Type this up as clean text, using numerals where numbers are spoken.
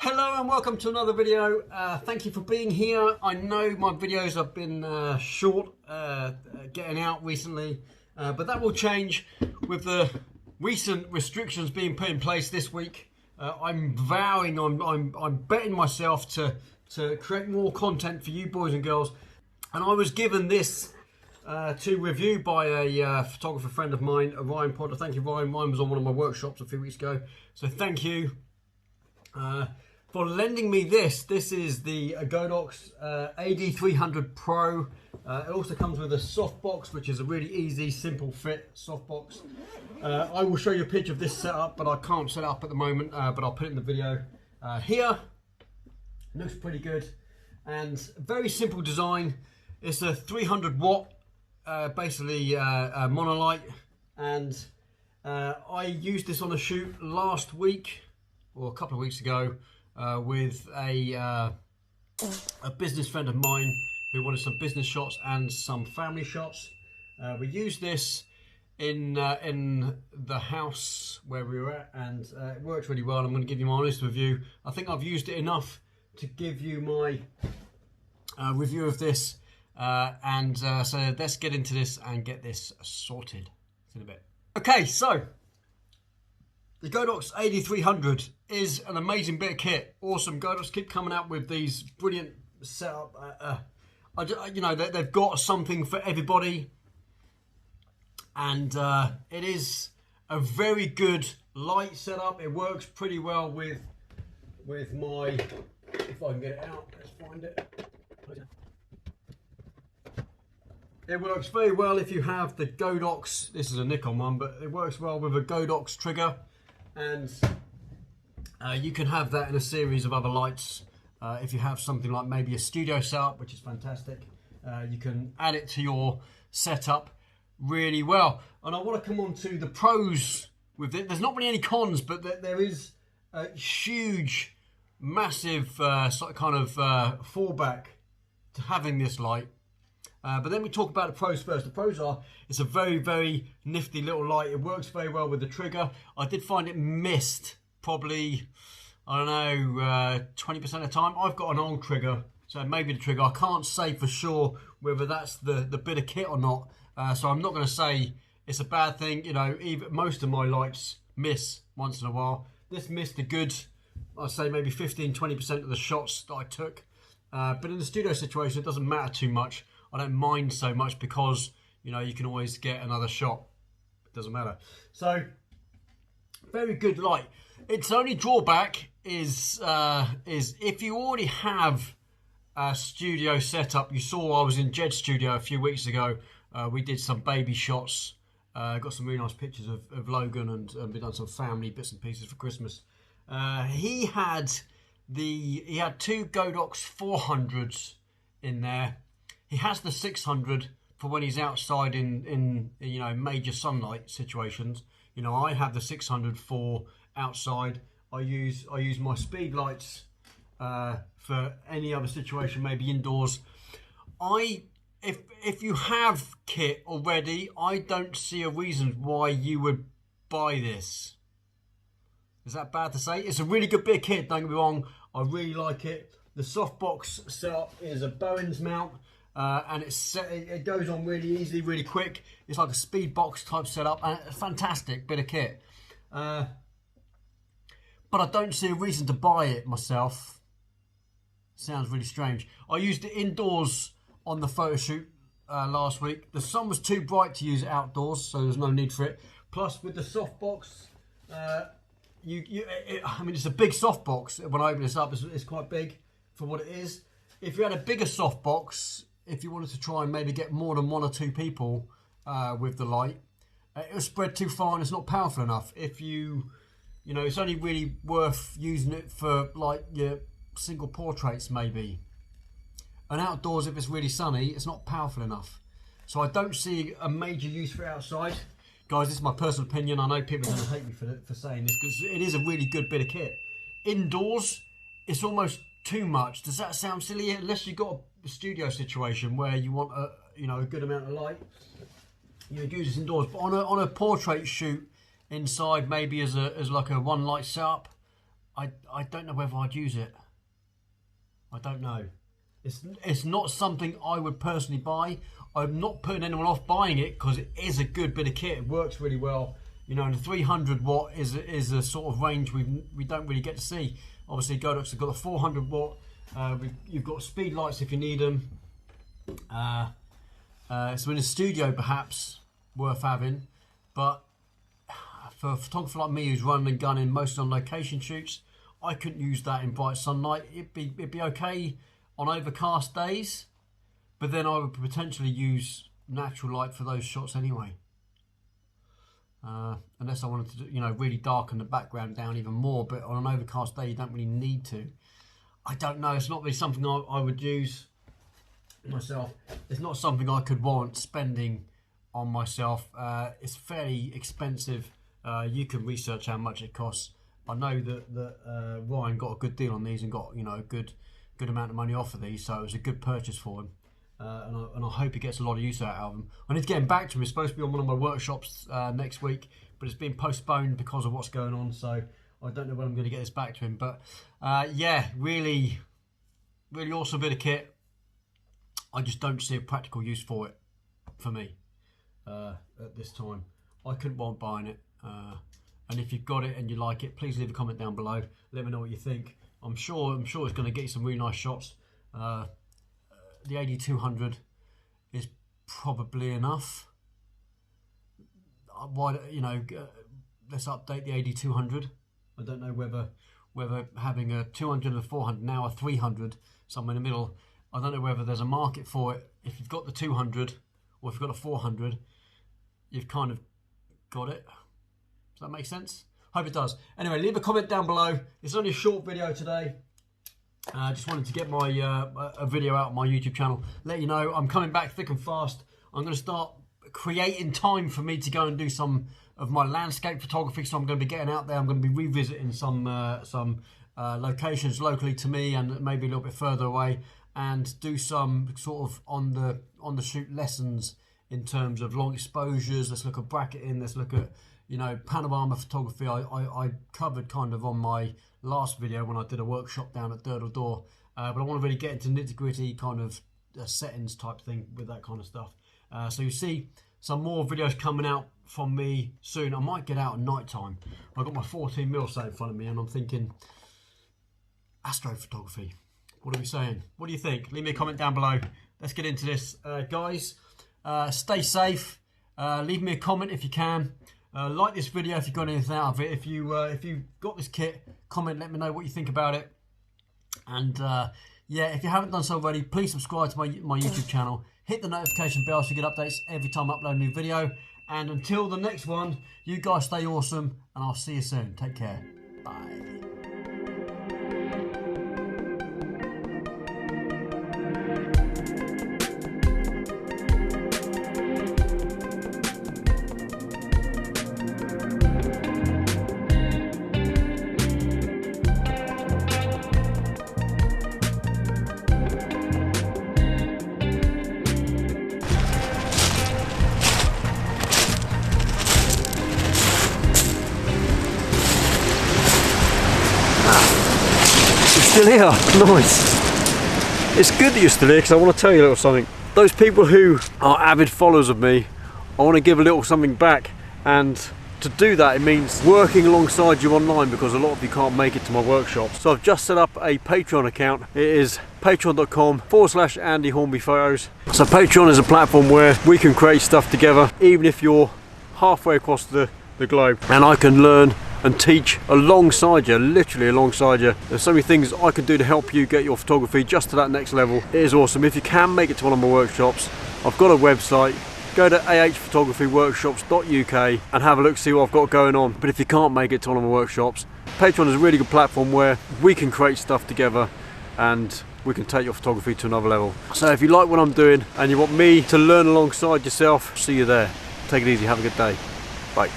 Hello and welcome to another video. Thank you for being here. I know my videos have been short getting out recently, but that will change with the recent restrictions being put in place this week. I'm vowing, I'm betting myself to create more content for you boys and girls. And I was given this to review by a photographer friend of mine, Ryan Potter. Thank you, Ryan. Ryan was on one of my workshops a few weeks ago, so thank you for lending me this. This is the Godox AD300 Pro. It also comes with a Softbox, which is a really easy, simple fit Softbox. I will show you a picture of this setup, but I can't set it up at the moment, but I'll put it in the video here. Looks pretty good and very simple design. It's a 300 watt basically monolight, and I used this on a shoot last week or a couple of weeks ago with a business friend of mine who wanted some business shots and some family shots. We used this in the house where we were at, and it worked really well. I'm going to give you my honest review. I think I've used it enough to give you my review of this, so let's get into this and get this sorted. See in a bit. Okay, so the Godox AD300 is an amazing bit of kit. Awesome. Godox keep coming out with these brilliant setup. You know, they've got something for everybody, and it is a very good light setup. It works pretty well with my, if I can get it out, let's find it. It works very well if you have the Godox. This is a Nikon one, but it works well with a Godox trigger. And you can have that in a series of other lights. If you have something like maybe a studio setup, which is fantastic, you can add it to your setup really well. And I want to come on to the pros with it. There's not really any cons, but there is a huge, massive sort of kind of fallback to having this light. But then we talk about the pros first. The pros are, it's a very, very nifty little light. It works very well with the trigger. I did find it missed probably, I don't know, 20% of the time. I've got an old trigger, so maybe the trigger. I can't say for sure whether that's the bit of kit or not. So I'm not going to say it's a bad thing. You know, even most of my lights miss once in a while. This missed a good, I'd say maybe 15-20% of the shots that I took. But in the studio situation, it doesn't matter too much. I don't mind so much because, you know, you can always get another shot. It doesn't matter. So, very good light. Its only drawback is if you already have a studio setup. You saw I was in Jed's studio a few weeks ago. We did some baby shots. Got some really nice pictures of Logan, and we've done some family bits and pieces for Christmas. He had two Godox 400s in there. He has the 600 for when he's outside in you know, major sunlight situations. You know, I have the 600 for outside. I use my speed lights for any other situation, maybe indoors. If you have kit already, I don't see a reason why you would buy this. Is that bad to say? It's a really good bit of kit, don't get me wrong. I really like it. The Softbox setup is a Bowens mount. And it goes on really easily, really quick. It's like a speed box type setup, and a fantastic bit of kit. But I don't see a reason to buy it myself. Sounds really strange. I used it indoors on the photo shoot last week. The sun was too bright to use it outdoors, so there's no need for it. Plus, with the Softbox, I mean, it's a big Softbox. When I open this up, it's quite big for what it is. If you had a bigger Softbox, if you wanted to try and maybe get more than one or two people with the light, it'll spread too far and it's not powerful enough. If you know, it's only really worth using it for like your single portraits maybe. And outdoors, if it's really sunny, it's not powerful enough. So I don't see a major use for it outside. Guys, this is my personal opinion. I know people are going to hate me for saying this, because it is a really good bit of kit. Indoors, it's almost too much. Does that sound silly? Unless you've got a studio situation where you want a good amount of light, you use this indoors. But on a portrait shoot inside, maybe as like a one light setup, I don't know whether I'd use it. I don't know. It's not something I would personally buy. I'm not putting anyone off buying it because it is a good bit of kit. It works really well. You know, and the 300 watt is a sort of range we don't really get to see. Obviously, Godox have got the 400 watt. You've got speed lights if you need them. So in a studio, perhaps worth having, but for a photographer like me who's running and gunning mostly on location shoots, I couldn't use that in bright sunlight. It'd be okay on overcast days, but then I would potentially use natural light for those shots anyway. Unless I wanted to, you know, really darken the background down even more, but on an overcast day you don't really need to. I don't know, it's not really something I would use myself. It's not something I could warrant spending on myself. It's fairly expensive. You can research how much it costs. I know that Ryan got a good deal on these and got, you know, a good amount of money off of these, so it was a good purchase for him. And I hope he gets a lot of use out of them. I need to get him back to him. He's supposed to be on one of my workshops next week, but it's been postponed because of what's going on, so I don't know when I'm going to get this back to him. But yeah, really awesome bit of kit. I just don't see a practical use for it for me at this time. I couldn't want buying it. And if you've got it and you like it, please leave a comment down below. Let me know what you think. I'm sure it's going to get you some really nice shots. The AD300 is probably enough. Why, you know, let's update the AD300. I don't know whether having a 200 and a 400, now a 300, somewhere in the middle. I don't know whether there's a market for it. If you've got the 200 or if you've got a 400, you've kind of got it. Does that make sense? Hope it does. Anyway, leave a comment down below. It's only a short video today. I just wanted to get my a video out on my YouTube channel. Let you know I'm coming back thick and fast. I'm going to start creating time for me to go and do some of my landscape photography. So I'm going to be getting out there. I'm going to be revisiting some locations locally to me and maybe a little bit further away, and do some sort of on the shoot lessons in terms of long exposures. Let's look at bracketing. Let's look at, you know, panorama photography. I covered kind of on my last video when I did a workshop down at Durdle Door, but I want to really get into nitty-gritty kind of settings type thing with that kind of stuff. So you see some more videos coming out from me soon. I might get out at night time. I've got my 14mm set in front of me and I'm thinking astrophotography. What are we saying? What do you think? Leave me a comment down below. Let's get into this. Guys, stay safe. Leave me a comment if you can. Like this video if you got anything out of it. If you got this kit, comment, let me know what you think about it. And yeah, if you haven't done so already, please subscribe to my YouTube channel. Hit the notification bell so you get updates every time I upload a new video. And until the next one, you guys stay awesome, and I'll see you soon. Take care. Bye. Still here, nice. It's good that you're still here because I want to tell you a little something. Those people who are avid followers of me, I want to give a little something back, and to do that it means working alongside you online because a lot of you can't make it to my workshop. So I've just set up a Patreon account. It is patreon.com/Andy Hornby Photos. So Patreon is a platform where we can create stuff together even if you're halfway across the globe, and I can learn and teach alongside you, literally alongside you. There's so many things I can do to help you get your photography just to that next level. It is awesome. If you can make it to one of my workshops, I've got a website. Go to ahphotographyworkshops.uk and have a look, see what I've got going on. But if you can't make it to one of my workshops, Patreon is a really good platform where we can create stuff together and we can take your photography to another level. So if you like what I'm doing and you want me to learn alongside yourself, see you there. Take it easy, have a good day. Bye.